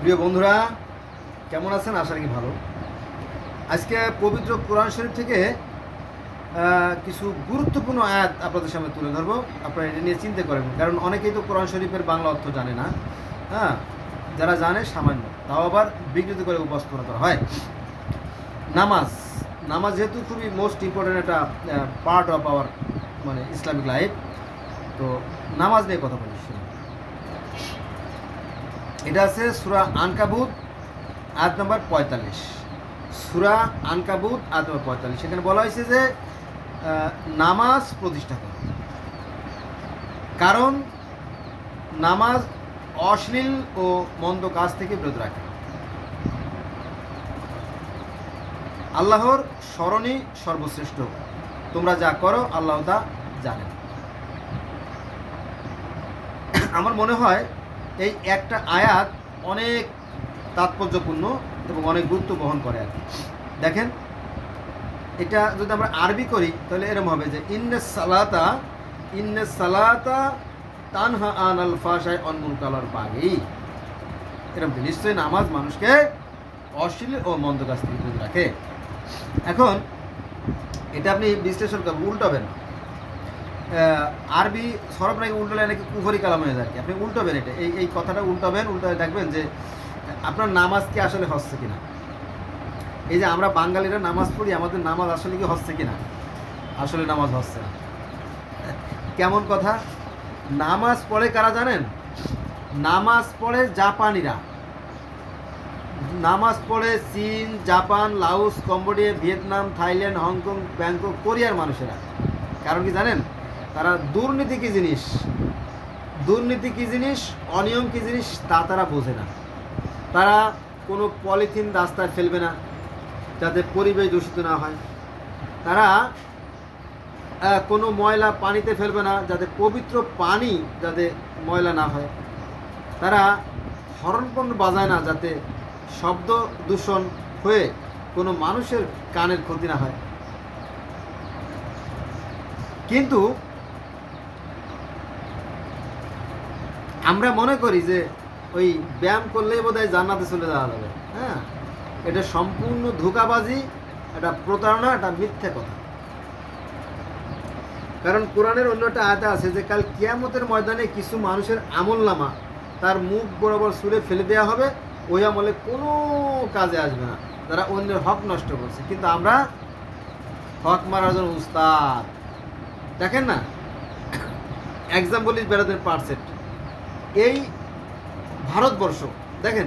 প্রিয় বন্ধুরা, কেমন আছেন? আশা রাখি ভালো। আজকে পবিত্র কোরআন শরীফ থেকে কিছু গুরুত্বপূর্ণ আয়াত আপনাদের সামনে তুলে ধরবো। আপনারা এটা নিয়ে চিন্তা করেন, কারণ অনেকেই তো কোরআন শরীফের বাংলা অর্থ জানে না। হ্যাঁ, যারা জানে সামান্য, তাও আবার বিকৃত করে উপস্থাপনা করা হয়। নামাজ নামাজ যেহেতু খুবই মোস্ট ইম্পর্টেন্ট একটা part of our Islamic life, তো নামাজ নিয়ে কথা বলি। এটা আছে সূরা আনকাবুত আয়াত নম্বর 45। সূরা আনকাবুত আয়াত নম্বর 45, সেখানে বলা হয়েছে যে নামাজ প্রতিষ্ঠা করো, কারণ নামাজ অশ্লীল ও মন্দ কাজ থেকে বিরত রাখে। আল্লাহর স্মরণই সর্বশ্রেষ্ঠ, তোমরা যা করো আল্লাহ তা জানেন। আমার মনে হয় এই একটা আয়াত অনেক তাৎপর্যপূর্ণ এবং অনেক গুরুত্ব বহন করে আর কি। দেখেন, এটা যদি আমরা আরবি করি তাহলে এরকম হবে যে ইন্নাস সালাতা তানহা আনাল ফাহশাই ওয়াল মুনকার ওয়াল বাগি। এরকম নিশ্চয়ই নামাজ মানুষকে অশ্লীল ও মন্দ কাজ থেকে দূরে রাখে। এখন এটা আপনি বিশ্লেষণ করবেন, উল্টাবেন। আরবি সরব নাকি উল্টালে নাকি কুফরি কালাম হয়ে যায়। আপনি উল্টাবেন, এটা এই কথাটা উল্টাবেন, উল্টাবে দেখবেন যে আপনার নামাজ কি আসলে হচ্ছে কিনা। এই যে আমরা বাঙালিরা নামাজ পড়ি, আমাদের নামাজ আসলে কি হচ্ছে কিনা? আসলে নামাজ হচ্ছে না। কেমন কথা? নামাজ পড়ে কারা জানেন? নামাজ পড়ে জাপানিরা, নামাজ পড়ে চীন, Japan, Laos, Cambodia, Vietnam, Thailand, Hong Kong, Bangkok, কোরিয়ার মানুষেরা। কারণ কি জানেন? তারা দুর্নীতি কী জিনিস, অনিয়ম কী জিনিস তা তারা বোঝে না। তারা কোনো পলিথিন রাস্তায় ফেলবে না যাতে পরিবেশ দূষিত না হয়। তারা কোনো ময়লা পানিতে ফেলবে না যাতে পবিত্র পানি যাতে ময়লা না হয়। তারা হরণ বাজায় না যাতে শব্দ দূষণ হয়ে কোনো মানুষের কানের ক্ষতি না হয়। কিন্তু আমরা মনে করি যে ওই ব্যায়াম করলেই বোধহয় জান্নাতে চলে যাওয়া যাবে। হ্যাঁ, এটা সম্পূর্ণ ধোঁকাবাজি, এটা প্রতারণা, এটা মিথ্যা কথা। কারণ কোরআনের অন্য একটা আয়াত আছে যে কাল কিয়ামতের ময়দানে কিছু মানুষের আমলনামা তার মুখ বরাবর ছুঁড়ে ফেলে দেওয়া হবে, ওই আমলে কোনো কাজে আসবে না, যারা অন্যের হক নষ্ট করছে। কিন্তু আমরা হক মারার জন্য উস্তাদ। দেখেন না, example is better then percent. এই ভারতবর্ষ দেখেন,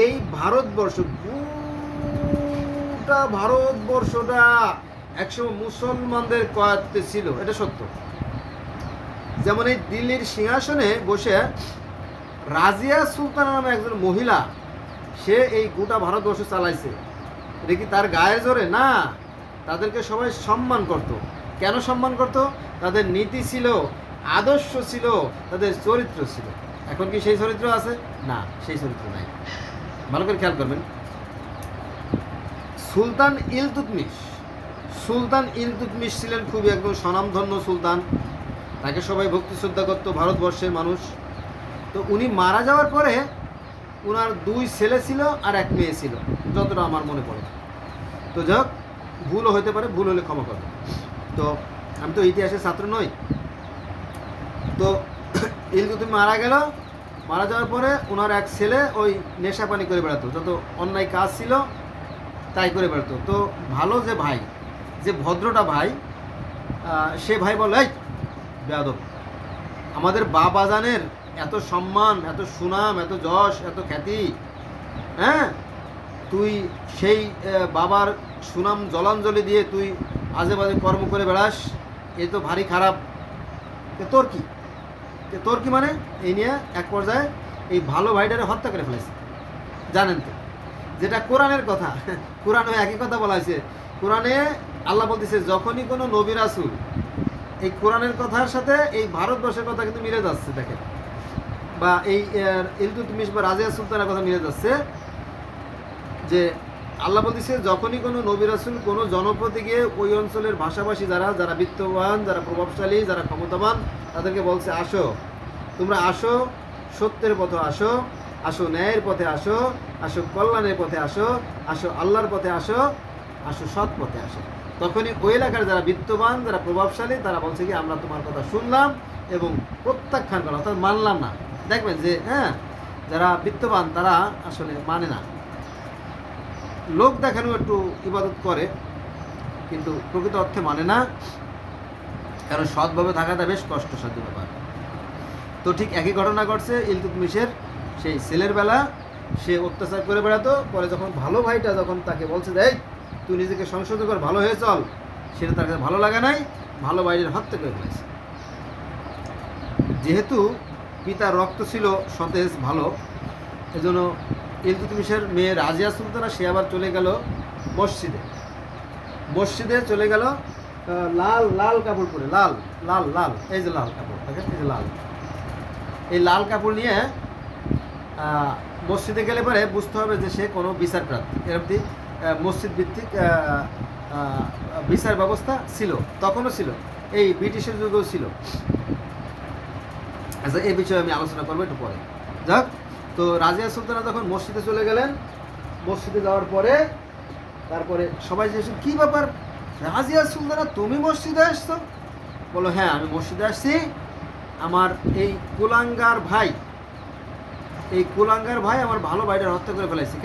এই ভারতবর্ষ, গোটা ভারতবর্ষটা একসময় মুসলমানদের কয়াতে ছিল, এটা সত্য। যেমন এই দিল্লির সিংহাসনে বসে রাজিয়া সুলতানা নামে একজন মহিলা, সে এই গোটা ভারতবর্ষ চালাইছে। এটা কি তার গায়ের জোরে? না, তাদেরকে সবাই সম্মান করত। কেন সম্মান করত? তাদের নীতি ছিল, আদর্শ ছিল, তাদের চরিত্র ছিল। এখন কি সেই চরিত্র আছে? না, সেই চরিত্র নাই। ভালো করে খেয়াল করবেন। সুলতান ইলতুৎমিশ ছিলেন খুবই একদম স্বনামধন্য সুলতান, তাকে সবাই ভক্তি শ্রদ্ধা করত ভারতবর্ষের মানুষ। তো উনি মারা যাওয়ার পরে ওনার 2 ছেলে ছিল আর 1 মেয়ে ছিল, যতটা আমার মনে পড়ে। তো যাক, ভুলও হতে পারে, ভুল হলে ক্ষমা করবে। তো আমি তো ইতিহাসের ছাত্র নই। তো ইলতুৎমিশ মারা যাওয়ার পরে ওনার 1 ছেলে ওই নেশাপানি করে বেড়াতো, যত অন্যায় কাজ ছিল তাই করে বেড়াতো। তো ভালো যে ভাই, যে ভদ্রটা ভাই, সে ভাই বলে, এই বেয়াদব, আমাদের বাবাজানের এত সম্মান, এত সুনাম, এত যশ, এত খ্যাতি, হ্যাঁ, তুই সেই বাবার সুনাম জলাঞ্জলি দিয়ে তুই আজে বাজে কর্ম করে বেড়াস, এ তো ভারী খারাপ। তোর কি মানে? এই নিয়ে এক পর্যায়ে এই ভালো ভাইটারে হত্যা করে ফেলেছে। জানেন তো, যেটা কোরআনের কথা, কোরআনে একই কথা বলা হয়েছে। কোরআনে আল্লাহ বলতেছে যখনই কোনো নবী রাসূল, এই কোরআনের কথার সাথে এই ভারতবর্ষের কথা কিন্তু মিলে যাচ্ছে। দেখেন, বা এই ইলতুৎমিশ বা রাজিয়া সুলতানের কথা মিলে যাচ্ছে যে আল্লাহ বলতেছে যখনই কোনো নবী রাসূল কোনো জনপদে গিয়ে ওই অঞ্চলের ভাষাভাষী যারা বিত্তবান, যারা প্রভাবশালী, যারা ক্ষমতাবান, তাদেরকে বলছে আসো, তোমরা আসো, সত্যের পথে আসো, আসো ন্যায়ের পথে আসো, আসো কল্যাণের পথে আসো, আসো আল্লাহর পথে আসো, আসো সৎ পথে আসো। তখনই ওই এলাকার যারা বিত্তবান, যারা প্রভাবশালী, তারা বলছে কি আমরা তোমার কথা শুনলাম এবং প্রত্যাখ্যান করলাম, অর্থাৎ মানলাম না। দেখবেন যে যারা বিত্তবান তারা আসলে মানে না, লোক দেখানো একটু ইবাদত করে কিন্তু প্রকৃত অর্থে মানে না, কারণ সৎভাবে থাকাটা বেশ কষ্টসাধ্য ব্যাপার। তো ঠিক একই ঘটনা ঘটছে ইলতুৎমিশের সেই ছেলের বেলা। সে অত্যাচার করে বেড়াতো, পরে যখন ভালো ভাইটা যখন তাকে বলছে দেখ তুই নিজেকে সংশোধন কর, ভালো হয়ে চল, সেটা তার কাছে ভালো লাগে নাই, ভালো ভাইয়ের হত্যা করে ফেলেছে। যেহেতু পিতার রক্ত ছিল সতেজ ভালো, এজন্য ইলতুৎমিশের মেয়ে রাজিয়া সুলতানা সে আবার চলে গেল মসজিদে চলে গেল লাল লাল কাপড় পরে, লাল লাল লাল, এই যে লাল কাপড় দেখেন, এই যে লাল, এই লাল কাপড় নিয়ে মসজিদে গেলে পরে বুঝতে হবে যে সে কোনো বিচার প্রার্থী। এরকম মসজিদ ভিত্তিক বিচার ব্যবস্থা ছিল, তখনও ছিল, এই ব্রিটিশের যুগেও ছিল। আচ্ছা, এই বিষয়ে আমি আলোচনা করবো একটু পরে। যাক, তো রাজিয়া সুলতানা যখন মসজিদে চলে গেলেন, মসজিদে যাওয়ার পরে তারপরে সবাই জিজ্ঞেস কী ব্যাপার রাজিয়া সুলতানা তুমি মসজিদে আসছো? বলো হ্যাঁ আমি মসজিদে আসছি, আমার এই কুলাঙ্গার ভাই আমার ভালো ভাইটার হত্যা করে ফেলাইছে।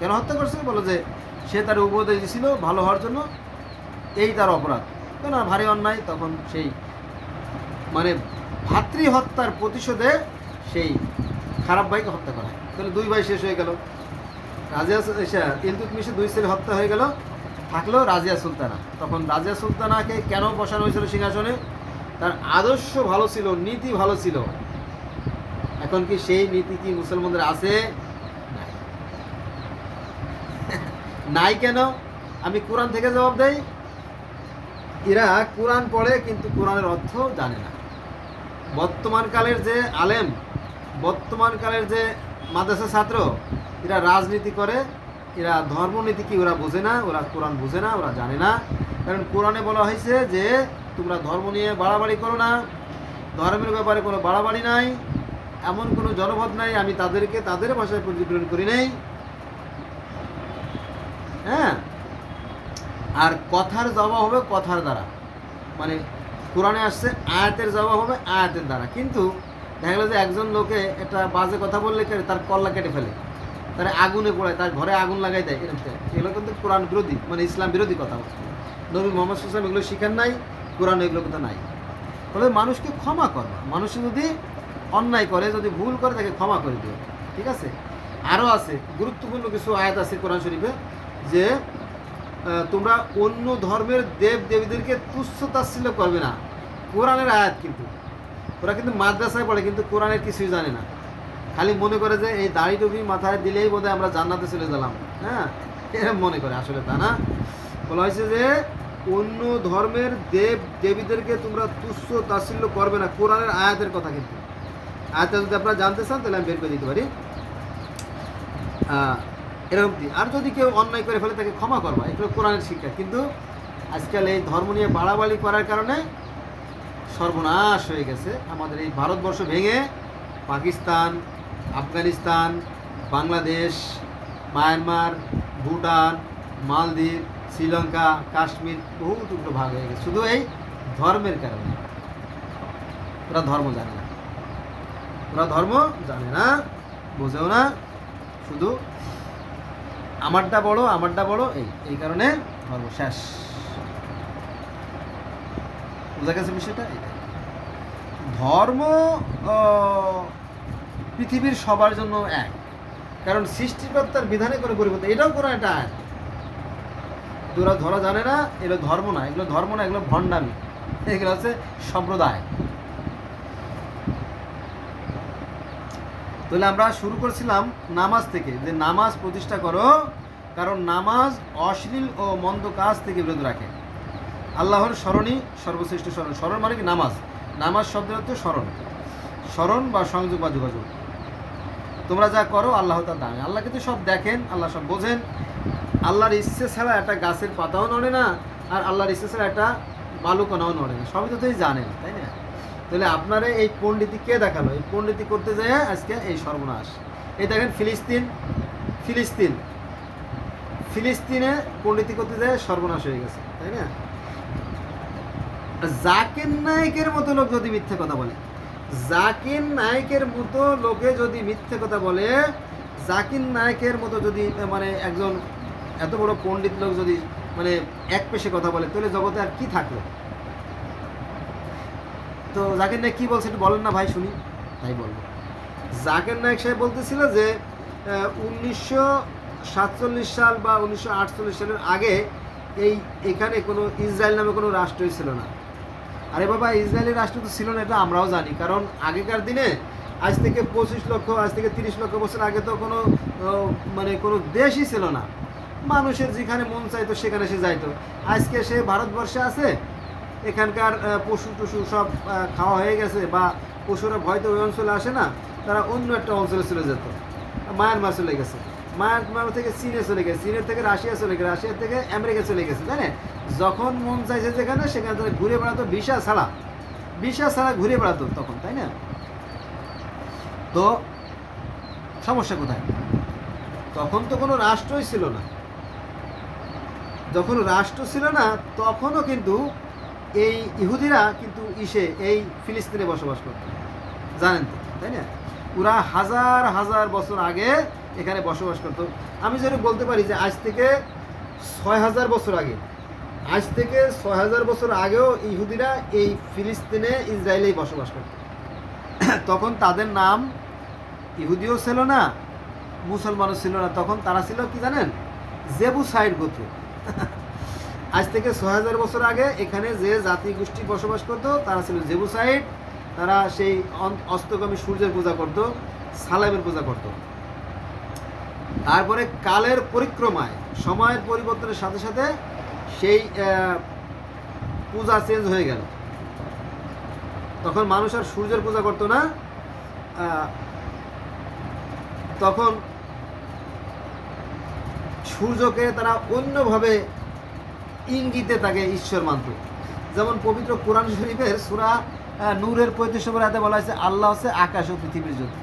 কেন হত্যা করছে? বলো যে সে তার উপদেশ দিয়েছিল ভালো হওয়ার জন্য, এই তার অপরাধ, কেন ভারী অন্যায়। তখন সেই মানে ভাতৃ হত্যার প্রতিশোধে সেই খারাপ ভাইকে হত্যা করা হয়। তাহলে দুই ভাই শেষ হয়ে গেল, রাজিয়া ইলতুৎমিশের দুই ছেলে হত্যা হয়ে গেল, থাকলো রাজিয়া সুলতানা। তখন রাজিয়া সুলতানাকে কেন বসানো হয়েছিল সিংহাসনে? তার আদর্শ ভালো ছিল, নীতি ভালো ছিল। এখন কি সেই নীতি কি মুসলমানদের আছে? নাই কেন? আমি কোরআন থেকে জবাব দেই, এরা কোরআন পড়ে কিন্তু কোরআনের অর্থ জানে না। বর্তমানকালের যে আলেম, বর্তমানকালের যে মাদ্রাসা ছাত্র, এরা রাজনীতি করে, এরা ধর্মনীতি কি ওরা বোঝে না, ওরা কোরআন বোঝে না, ওরা জানে না। কারণ কোরআনে বলা হয়েছে যে তোমরা ধর্ম নিয়ে বাড়াবাড়ি করো না, ধর্মের ব্যাপারে কোনো বাড়াবাড়ি নাই, এমন কোনো জনপদ নাই আমি তাদেরকে তাদের ভাষায় প্রতিফলন করি নাই। হ্যাঁ, আর কথার জবাব হবে কথার দ্বারা, মানে কোরআনে আসছে আয়াতের জবাব হবে আয়াতের দ্বারা। কিন্তু দেখা গেল যে একজন লোকে একটা বাজে কথা বললে তার কল্লা কেটে ফেলে, তার আগুনে পোড়ায়, তার ঘরে আগুন লাগাই দেয়, এগুলো কিন্তু কোরআন বিরোধী, মানে ইসলাম বিরোধী কথা। নবী মোহাম্মদ সাল্লাল্লাহু আলাইহি ওয়াসাল্লাম এগুলো শিখান নাই, কোরআন এগুলো কথা নাই। তবে মানুষকে ক্ষমা করবা, মানুষ যদি অন্যায় করে, যদি ভুল করে তাকে ক্ষমা করে দিও, ঠিক আছে। আরও আছে গুরুত্বপূর্ণ কিছু আয়াত আছে কোরআন শরীফে, যে তোমরা অন্য ধর্মের দেব দেবীদেরকে তুচ্ছ তাচ্ছিল্য করবে না। কোরআনের আয়াত, কিন্তু ওরা কিন্তু মাদ্রাসায় পড়ে কিন্তু কোরআনের কিছুই জানে না, খালি মনে করে যে এই দাড়ি টুপি মাথায় দিলেই বোধহয় আমরা জান্নাতে চলে গেলাম। হ্যাঁ, এরকম মনে করে, আসলে তা না। বলা হয়েছে যে অন্য ধর্মের দেব দেবীদেরকে তোমরা তুচ্ছ তাচ্ছিল্য করবে না, কোরআনের আয়াতের কথা। কিন্তু আয়াতটা যদি আপনারা জানতে চান তাহলে আমি বের করে দিতে পারি। এরকম আর যদি কেউ অন্যায় করে ফেলে তাকে ক্ষমা করবা, এগুলো কোরআনের শিক্ষা। কিন্তু আজকাল এই ধর্ম নিয়ে বাড়াবাড়ি করার কারণে সর্বনাশ হয়ে গেছে আমাদের এই ভারতবর্ষ ভেঙে পাকিস্তান, আফগানিস্তান, বাংলাদেশ, মায়ানমার, ভুটান, মালদ্বীপ, শ্রীলঙ্কা, কাশ্মীর বহু টুকরো ভাগ হয়ে গেছে শুধু এই ধর্মের কারণে। ওরা ধর্ম জানে না, বোঝেও না, শুধু আমারটা বড়, এই কারণে ধর্ম শেষ। বোঝা গেছে বিষয়টা? ধর্ম পৃথিবীর সবার জন্য এক, কারণ সৃষ্টিকর্তার বিধানে কোনো পরিবর্তন, এটাও কোনো একটা আয়াত। তোরা ধরা জানে না, এগুলো ধর্ম না, এগুলো ভণ্ডামি, এগুলো হচ্ছে সম্প্রদায়। তাহলে আমরা শুরু করছিলাম নামাজ থেকে, যে নামাজ প্রতিষ্ঠা করো, কারণ নামাজ অশ্লীল ও মন্দ কাজ থেকে বিরত রাখে। আল্লাহর স্মরণই সর্বশ্রেষ্ঠ স্মরণ। স্মরণ মানে কি? নামাজ শব্দের অর্থ স্মরণ বা সংযোগ বা যোগাযোগ। তোমরা যা করো আল্লাহ তার দামে, আল্লাহ কিন্তু সব দেখেন, আল্লাহ সব বোঝেন। আল্লাহর ইচ্ছে ছাড়া একটা গাছের পাতাও নড়ে না, আর আল্লাহর ইচ্ছে ছাড়া একটা বালুকণাও নড়ে না, সবই তো জানেন, তাই না? তাহলে আপনারা এই পণ্ডিতি কে দেখালো? এই পণ্ডিতি করতে যায় আজকে এই সর্বনাশ। এই দেখেন ফিলিস্তিন, ফিলিস্তিন ফিলিস্তিনে পণ্ডিতি করতে যায় সর্বনাশ হয়ে গেছে, তাই না? জাকির নায়েকের মতো লোক যদি মিথ্যে কথা বলে, জাকির নায়েকের মতো লোকে যদি মিথ্যে কথা বলে, জাকির নায়েকের মতো যদি মানে একজন এত বড় পণ্ডিত লোক যদি মানে এক পেশে কথা বলে, তাহলে জগতে আর কি থাকলো? তো জাকির নায়েক কি বলছে একটু বলেন না ভাই, শুনি। তাই বলবো, জাকির নায়েক সাহেব বলতেছিল যে 1947 সাল বা 1948 সালের আগে এখানে কোনো ইসরায়েল নামে কোনো রাষ্ট্রই ছিল না। আরে বাবা, ইসরায়েলি রাষ্ট্র তো ছিল না, এটা আমরাও জানি। কারণ আগেকার দিনে আজ থেকে 25 লক্ষ, আজ থেকে 30 লক্ষ বছর আগে তো কোনো মানে কোনো দেশই ছিল না। মানুষের যেখানে মন চাইতো সেখানে সে যাইতো। আজকে সে ভারতবর্ষে আছে, এখানকার পশু টশু সব খাওয়া হয়ে গেছে, বা পশুরা ভয়তো ওই অঞ্চলে আসে না, তারা অন্য একটা অঞ্চলে চলে যেত। মায়ানমার চলে গেছে, মায়ানমার থেকে চীনে চলে গেছে, চীনের থেকে রাশিয়া চলে গেছে, রাশিয়া থেকে আমেরিকা চলে গেছে, তাই না? যখন মন চাইছে যেখানে সেখানে তারা ঘুরে বেড়াতো, ভিসা ছাড়া ঘুরে বেড়াতো তখন, তাই না? তো সমস্যা কোথায়? তখন তো কোনো রাষ্ট্রই ছিল না। যখন রাষ্ট্র ছিল না তখনও কিন্তু এই ইহুদিরা কিন্তু এই ফিলিস্তিনে বসবাস করত, জানেন তো, তাই না? পুরা হাজার হাজার বছর আগে এখানে বসবাস করতো। আমি যেটা বলতে পারি যে আজ থেকে 6000 বছর আগে, আজ থেকে 6000 বছর আগেও ইহুদিরা এই ফিলিস্তিনে ইসরায়েলেই বসবাস করত। তখন তাদের নাম ইহুদিও ছিল না, মুসলমানও ছিল না, তখন তারা ছিল কি জানেন? জেবুসাইড গোত্র। আজ থেকে 6000 বছর আগে এখানে যে জাতি গোষ্ঠী বসবাস করত তারা ছিল জেবুসাইড। তারা সেই অস্তগামী সূর্যের পূজা করত, সালামের পূজা করত। তারপরে কালের পরিক্রমায়, সময়ের পরিবর্তনের সাথে সাথে সেই পূজা চেঞ্জ হয়ে গেল। তখন মানুষ আর সূর্যের পূজা করতো না, তখন সূর্যকে তারা অন্যভাবে ইঙ্গিতে তাকে ঈশ্বর মানত। যেমন পবিত্র কোরআন শরীফের সূরা নূরের 35 নম্বর আয়াতে বলা হয়েছে আল্লাহ হচ্ছে আকাশ ও পৃথিবীর জ্যোতি।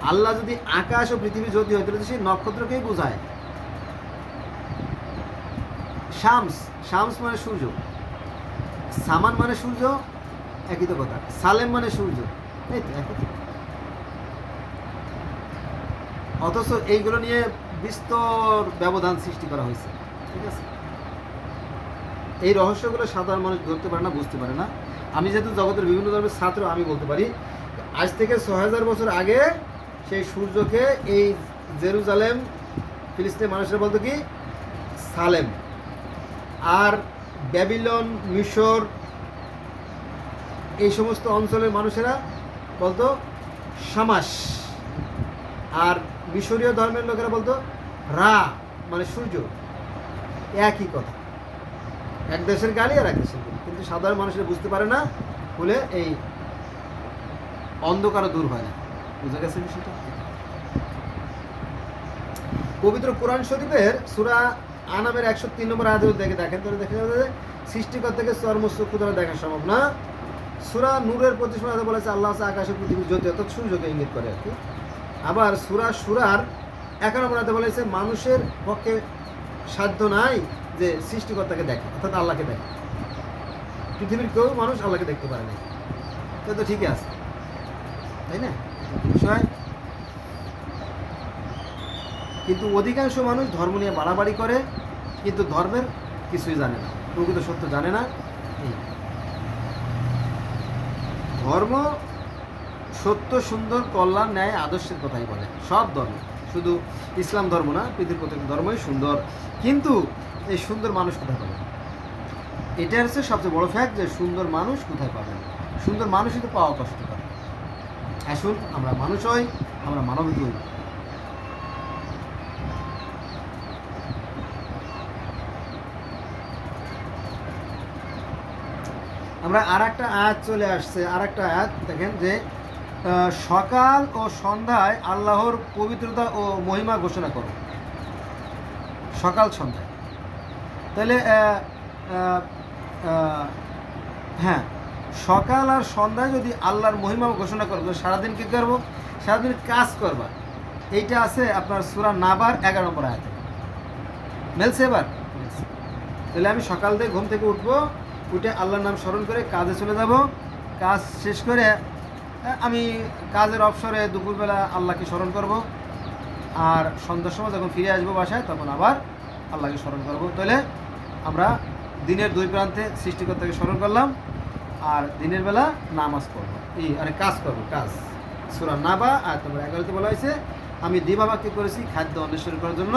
আল্লাহ যদি আকাশ ও পৃথিবীর জ্যোতি হয় তাহলে সেই নক্ষত্রকেই বোঝায়। শামস মানে সূর্য, সামান মানে সূর্য, একই তো কথা। সালেম মানে সূর্য, এই তো একই তো। অথচ এইগুলো নিয়ে বিস্তর ব্যবধান সৃষ্টি করা হয়েছে, ঠিক আছে? এই রহস্যগুলো সাধারণ মানুষ ধরতে পারে না, বুঝতে পারে না। আমি যেহেতু জগতের বিভিন্ন ধর্মের ছাত্র, আমি বলতে পারি আজ থেকে 6000 বছর আগে সেই সূর্যকে এই জেরুজালেম ফিলিস্তিনের মানুষরা বলতো কি? সালেম। আর ব্যাবিলন, মিশর, এই সমস্ত অঞ্চলের মানুষেরা বলতো শামাস। আর মিশরীয় ধর্মের লোকেরা বলতো রা, মানে সূর্য। একই কথা, এক দেশের গালি আর এক দেশের গালি, কিন্তু সাধারণ মানুষেরা বুঝতে পারে না বলে এই অন্ধকারও দূর হয় না। বুঝা গেছে বিষয়টা? পবিত্র কোরআন শরীফের সূরা আনামের 103 নম্বর আয়াতে দেখেন, তাহলে দেখা যাবে যে সৃষ্টিকর্তাকে চর্মচক্ষু দ্বারা দেখা সম্ভব না। সূরা নূরের 25 নম্বর আয়াতে বলেছে আল্লাহ হচ্ছে আকাশে পৃথিবীর জ্যোতি, অর্থাৎ সূর্যকে ইঙ্গিত করে আর কি। আবার সূরা সূরার 11 নম্বর আয়াতে বলেছে মানুষের পক্ষে সাধ্য নাই যে সৃষ্টিকর্তাকে দেখে, অর্থাৎ আল্লাহকে দেখে। পৃথিবীর কেউ মানুষ আল্লাহকে দেখতে পারে না, তো ঠিকই আছে, তাই না? বিষয় কিন্তু অধিকাংশ মানুষ ধর্ম নিয়ে বাড়াবাড়ি করে, কিন্তু ধর্মের কিছুই জানে না, প্রকৃত সত্য জানে না। ধর্ম সত্য, সুন্দর, কল্যাণ, ন্যায়, আদর্শের কথাই বলে সব ধর্ম, শুধু ইসলাম ধর্ম না, পৃথিবীর প্রত্যেক ধর্মই সুন্দর। কিন্তু এই সুন্দর মানুষ কোথায় পাবেন? এটা হচ্ছে সবচেয়ে বড় ফ্যাক্ট যে সুন্দর মানুষ কোথায় পাবেন। সুন্দর মানুষই তো পাওয়া কষ্টকর। আসুন আমরা মানুষ হই, আমরা মানবিক হই। আমরা আর একটা আয়াত চলে আসছে, আর একটা আয়াত দেখেন যে সকাল ও সন্ধ্যায় আল্লাহর পবিত্রতা ও মহিমা ঘোষণা করো। সকাল সন্ধ্যায়, তাহলে হ্যাঁ, সকাল আর সন্ধ্যায় যদি আল্লাহর মহিমা ঘোষণা করবো, সারাদিন কী করবো? সারাদিন কাজ করবা। এইটা আছে আপনার সূরা নাবার 11 নম্বর আয়াতে। মেলছে এবার? তাহলে আমি সকাল থেকে ঘুম থেকে উঠবো, উঠে আল্লাহর নাম স্মরণ করে কাজে চলে যাব, কাজ শেষ করে আমি কাজের অবসরে দুপুরবেলা আল্লাহকে স্মরণ করব, আর সন্ধ্যার সময় যখন ফিরে আসবো বাসায় তখন আবার আল্লাহকে স্মরণ করব। তাহলে আমরা দিনের দুই প্রান্তে সৃষ্টিকর্তাকে স্মরণ করলাম, আর দিনের বেলা নামাজ পড়বো, কাজ করবো, কাজ। সূরা নাবা আয়াত নম্বর 11-তে বলা হয়েছে, আমি দিবাবাক্য করেছি খাদ্য অন্বেষণ করার জন্য,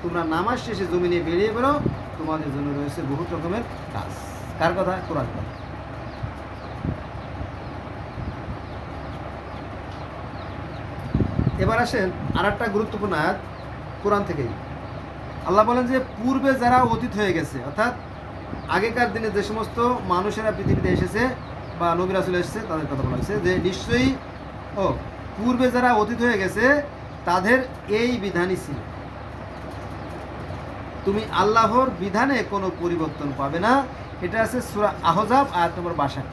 তোমরা নামাজ শেষে জমিনে বেরিয়ে বেরো, তোমাদের জন্য রয়েছে বহু রকমের কাজ। কার কথা? কোরআন কথা। এবার আসেন আর একটা গুরুত্বপূর্ণ আয়াত কোরআন থেকেই। আল্লাহ বলেন যে পূর্বে যারা অতীত হয়ে গেছে, অর্থাৎ আগেকার দিনে যে সমস্ত মানুষেরা পৃথিবীতে এসেছে বা নবী রাসূল এসেছে তাদের কথা বলা হয়েছে, যে নিশ্চয়ই পূর্বে যারা অতীত হয়ে গেছে তাদের এই বিধানই ছিল, তুমি আল্লাহর বিধানে কোনো পরিবর্তন পাবে না। এটা আছে সূরা আহজাব আয়াত নম্বর 62।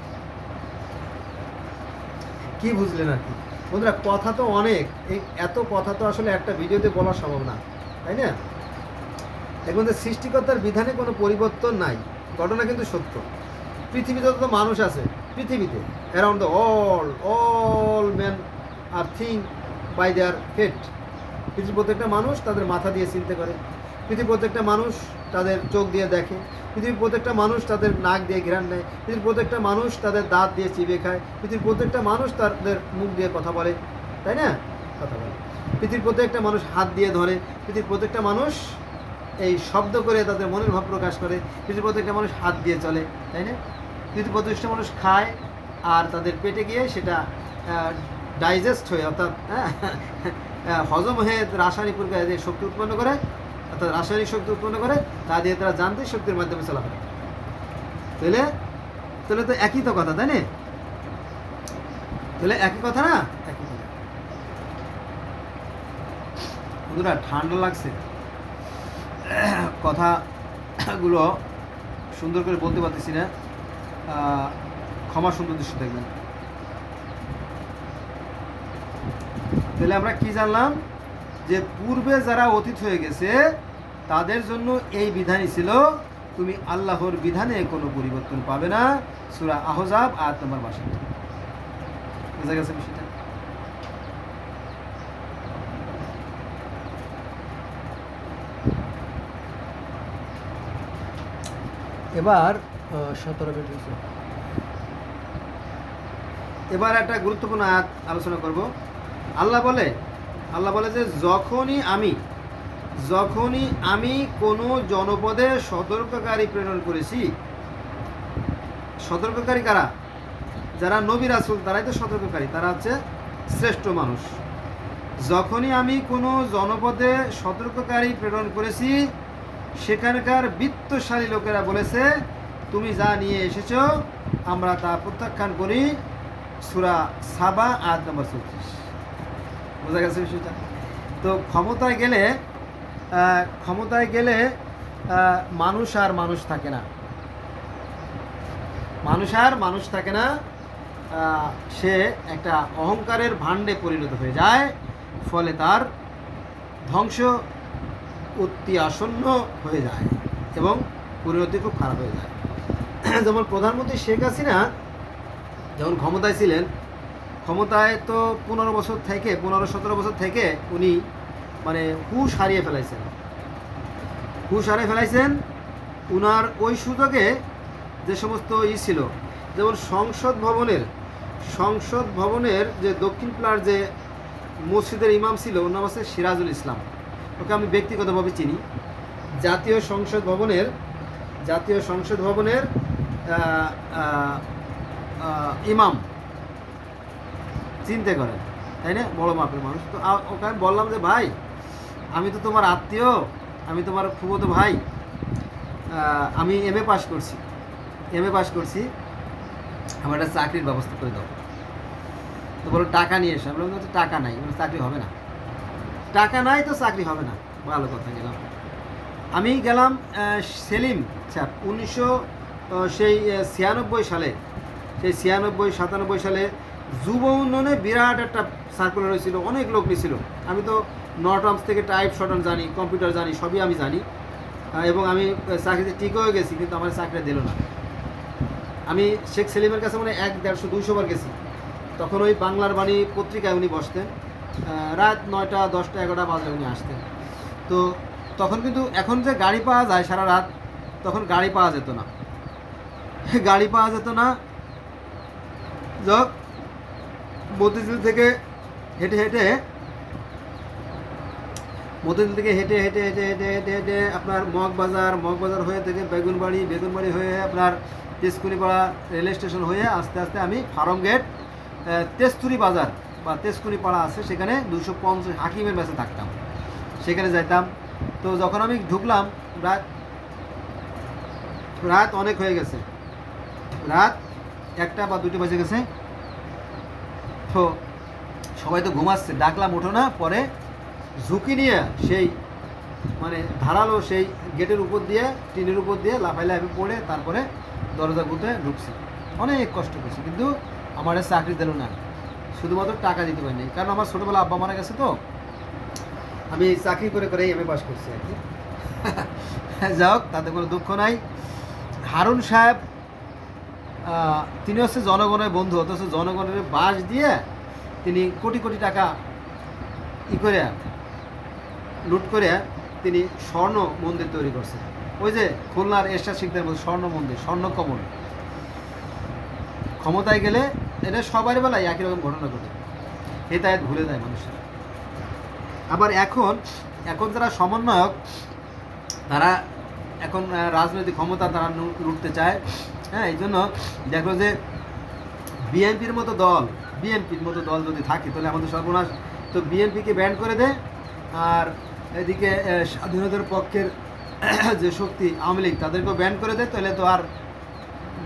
কি বুঝলেন আর কি বন্ধুরা? কথা তো অনেক, এই এত কথা তো আসলে একটা ভিডিওতে বলা সম্ভব না, তাই না? এখন সৃষ্টিকর্তার বিধানে কোনো পরিবর্তন নাই, ঘটনা কিন্তু সত্য। পৃথিবীতে যত মানুষ আছে, পৃথিবীতে around the all man are thing by their head. পৃথিবীর প্রত্যেকটা মানুষ তাদের মাথা দিয়ে চিন্তা করে, পৃথিবীর প্রত্যেকটা মানুষ তাদের চোখ দিয়ে দেখে, পৃথিবীর প্রত্যেকটা মানুষ তাদের নাক দিয়ে ঘ্রাণ নেয়, পৃথিবীর প্রত্যেকটা মানুষ তাদের দাঁত দিয়ে চিবিয়ে খায়, পৃথিবীর প্রত্যেকটা মানুষ তাদের মুখ দিয়ে কথা বলে, তাই না? কথা বলে। পৃথিবীর প্রত্যেকটা মানুষ হাত দিয়ে ধরে, পৃথিবীর প্রত্যেকটা মানুষ এই শব্দ করে তাদের মনের ভাব প্রকাশ করে, পৃথিবীর প্রত্যেকটা মানুষ হাত দিয়ে চলে, তাই না? পৃথিবীর প্রত্যেকটা মানুষ খায় আর তাদের পেটে গিয়ে সেটা ডাইজেস্ট হয়ে, অর্থাৎ হজম হয়ে রাসায়নিক প্রক্রিয়া দিয়ে শক্তি উৎপন্ন করে, অর্থাৎ রাসায়নিক শক্তি উৎপন্ন করে, তা দিয়ে তারা যান্ত্রিক শক্তির মাধ্যমে চলাফেরা। তাহলে তাহলে তো একই তো কথা, তাই না? তাহলে একই কথা না? একই কথা। বন্ধুরা ঠান্ডা লাগছে, কথাগুলো সুন্দর করে বলতে পারতেছি না, ক্ষমা সুন্দর দৃশ্য দেখবেন। তাহলে আমরা কি জানলাম? যে পূর্বে যারা অতীত হয়ে গেছে তাদের জন্য এই বিধানই ছিল, তুমি আল্লাহর বিধানে কোনো পরিবর্তন পাবে না। সূরা আহজাব আয়াত নম্বর 62। বুঝা গেছে বিষয়টা? এবার 17 মিনিট। এবার একটা গুরুত্বপূর্ণ আয়াত আলোচনা করব। আল্লাহ বলে যে যখনই আমি কোনো জনপদে সতর্ককারী প্রেরণ করেছি। সতর্ককারী কারা? যারা নবী রাসূল, তারাই তো সতর্ককারী, তারা হচ্ছে শ্রেষ্ঠ মানুষ। যখনই আমি কোনো জনপদে সতর্ককারী প্রেরণ করেছি, সেখানকার বিত্তশালী লোকেরা বলেছে, তুমি যা নিয়ে এসেছো আমরা তা প্রত্যাখ্যান করি। সূরা সাবা আয়াত নম্বর 34। বোঝা গেছে বিষয়টা? তো ক্ষমতায় গেলে মানুষ আর মানুষ থাকে না, সে একটা অহংকারের ভাণ্ডে পরিণত হয়ে যায়, ফলে তার ধ্বংস অতি আসন্ন হয়ে যায় এবং পরিণতি খুব খারাপ হয়ে যায়। যেমন প্রধানমন্ত্রী শেখ হাসিনা যখন ক্ষমতায় ছিলেন, ক্ষমতায় তো 15-17 বছর থেকে উনি মানে হুঁশ হারিয়ে ফেলাইছেন। উনার ওই সুযোগে যে সমস্ত ছিল, যেমন সংসদ ভবনের যে দক্ষিণ পাড়ার যে মসজিদের ইমাম ছিল, ওর নাম আছে সিরাজুল ইসলাম, ওকে আমি ব্যক্তিগতভাবে চিনি। জাতীয় সংসদ ভবনের ইমাম, চিনতে করেন, তাই না? বড় মাপের মানুষ। তো ওকে আমি বললাম যে ভাই, আমি তো তোমার আত্মীয়, আমি তোমার ফুফাতো ভাই, আমি এমএ পাস করছি, আমার একটা চাকরির ব্যবস্থা করে দাও। তো বলো টাকা নিয়ে এসো। আমি বললাম টাকা নাই, চাকরি হবে না। টাকা নাই তো চাকরি হবে না, ভালো কথা। আমি গেলাম সেলিম স্যার 1996 সালে, সেই 96-97 সালে যুব উন্নয়নে বিরাট একটা সার্কুলার হয়েছিল, অনেক লোক নিয়েছিল। আমি তো নটার্মস থেকে টাইপ শর্টান জানি, কম্পিউটার জানি, সবই আমি জানি। এবং আমি চাকরিতে ঠিক হয়ে গেছি, কিন্তু আমার চাকরি দিল না। আমি শেখ সেলিমের কাছে মানে 100-150-200 বার গেছি। তখন ওই বাংলার বাণী পত্রিকায় উনি বসতেন, রাত 9টা 10টা 11টা বাজে উনি আসতেন। তো তখন কিন্তু এখন যে গাড়ি পাওয়া যায় সারা রাত, তখন গাড়ি পাওয়া যেত না, গাড়ি পাওয়া যেত না। যাক, মতিঝিল থেকে হেঁটে হেঁটে মতিঝিল থেকে হেঁটে হেঁটে হেঁটে হেঁটে হেঁটে হেঁটে আপনার মগবাজার হয়ে থেকে বেগুনবাড়ি হয়ে আপনার তেজকুনিপাড়া রেল স্টেশন হয়ে আস্তে আস্তে আমি ফার্ম গেট তেজতুরি বাজার বা তেজকুনি পাড়া আছে, সেখানে 250 হাকিমের ব্যাচে থাকতাম, সেখানে যাইতাম। তো যখন আমি ঢুকলাম রাত অনেক হয়ে গেছে, রাত 1টা বা 2টা বেজে গেছে। তো সবাই তো ঘুমাচ্ছে, ডাকলাম ওঠো না। পরে ঝুঁকি নিয়ে সেই মানে ধারালো সেই গেটের উপর দিয়ে, টিনের উপর দিয়ে লাফাইলে আমি পড়ে তারপরে দরজা খুলতে ঢুকছি। অনেক কষ্ট করছি, কিন্তু আমার চাকরি দিল না, শুধুমাত্র টাকা দিতে পারিনি। কারণ আমার ছোটোবেলা আব্বা মারা গেছে, তো আমি চাকরি করে করেই এমএ পাস করছি আর কি। যাক, তাতে কোনো দুঃখ নাই। হারুন সাহেব তিনি হচ্ছে জনগণের বন্ধু, অথচ জনগণের বাস দিয়ে তিনি কোটি কোটি টাকা করে লুট করে তিনি স্বর্ণ মন্দির তৈরি করছে। ওই যে খুলনার এরশাদ শিকদার মধ্যে স্বর্ণ মন্দির, স্বর্ণ কমল। ক্ষমতায় গেলে এটা সবার বেলায় একই রকম ঘটনা ঘটে, এটা ভুলে যায় মানুষের। আবার এখন যারা সমন্বয়ক, তারা এখন রাজনৈতিক ক্ষমতা তারা লুটতে চায়। হ্যাঁ, এই জন্য দেখো যে বিএনপির মতো দল যদি থাকে তাহলে আমাদের সর্বনাশ। তো বিএনপিকে ব্যান করে দেয়, আর এদিকে স্বাধীনতার পক্ষের যে শক্তি আওয়ামী লীগ, তাদেরকেও ব্যান করে দেয়, তাহলে তো আর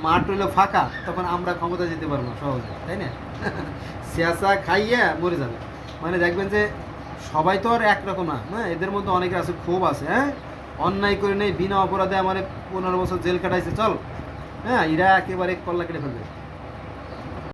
মাঠ রইল ফাঁকা, তখন আমরা ক্ষমতা যেতে পারবো না সহজে, তাই না? সিয়াসা খাইয়ে মরে যাবে। মানে দেখবেন যে সবাই তো আর একরকম না, হ্যাঁ, এদের মধ্যে অনেকে আছে, ক্ষোভ আছে। হ্যাঁ, অন্যায় করে নেই, বিনা অপরাধে আমার 15 বছর জেল কাটাইছে, চল, হ্যাঁ, এরা একেবারে কল্লা কেটে ফেলবে।